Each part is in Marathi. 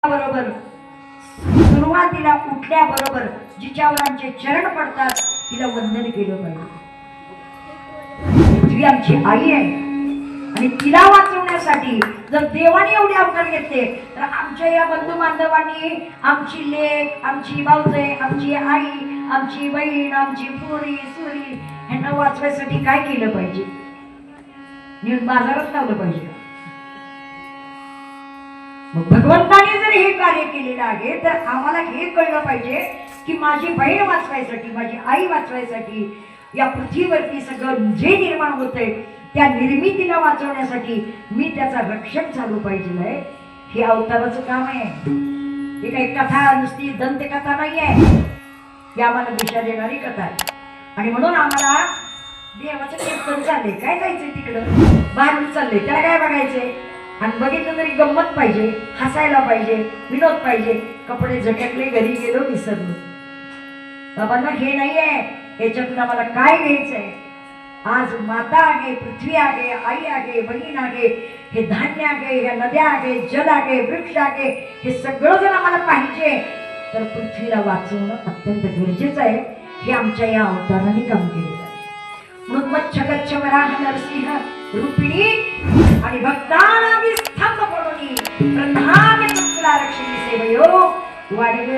बरोबर सुरुवातीला उठल्याबरोबर जिच्यावर आमचे चरण पडतात तिला वंदन केलं पाहिजे. ती आमची आई आहे आणि तिला वाचवण्यासाठी जर देवाने एवढे अवतार घेतले तर आमच्या या बंधू बांधवांनी आमची लेक, आमची भाऊजे, आमची आई, आमची बहीण, आमची पोरी सुरी यांना वाचवायसाठी काय केलं पाहिजे? नीट बाजारात लावलं पाहिजे. मग भगवंताने जर हे कार्य केलेलं आहे तर आम्हाला हे कळलं पाहिजे की माझी बहीण वाचवायसाठी, माझी आई वाचवायसाठी, या पृथ्वीवरती सगळं जे निर्माण होतंय त्या निर्मितीला वाचवण्यासाठी मी त्याचा रक्षक झालो पाहिजे. हे अवताराचं काम आहे. हे काही कथा नुसती दंतकथा नाही आहे, ही आम्हाला दिशा देणारी कथा आहे. आणि म्हणून आम्हाला देवाचं कीर्तन चाललंय, काय जायचंय तिकडं बाहेर चाललंय, त्याला काय बघायचंय? आणि बघितलं तरी गंमत पाहिजे, हसायला पाहिजे, विनोद पाहिजे. कपडे झटकले, घरी गेलो, विसरलो. बाबांना हे नाही आहे, याच्यातून आम्हाला काय घ्यायचंय? आज माता आहे, पृथ्वी आहे, आई आहे, बहीण आहे, हे धान्य आहे, ह्या नद्या आहे, जल आहे, वृक्ष आहे, हे सगळं जर आम्हाला पाहिजे तर पृथ्वीला वाचवणं अत्यंत गरजेचं आहे. हे आमच्या या अवताराने काम केलेलं आहे. म्हणून मच्छ गच्छ वराह नरसिंह रूपिणी आणि भक्ताना विस्तंभ पडोनी प्रधान कुंतला रक्षणी सेवयो वाडग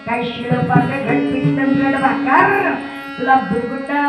काय शिळपाक घटपिष्ट गड भाकर तुला बुरगुटा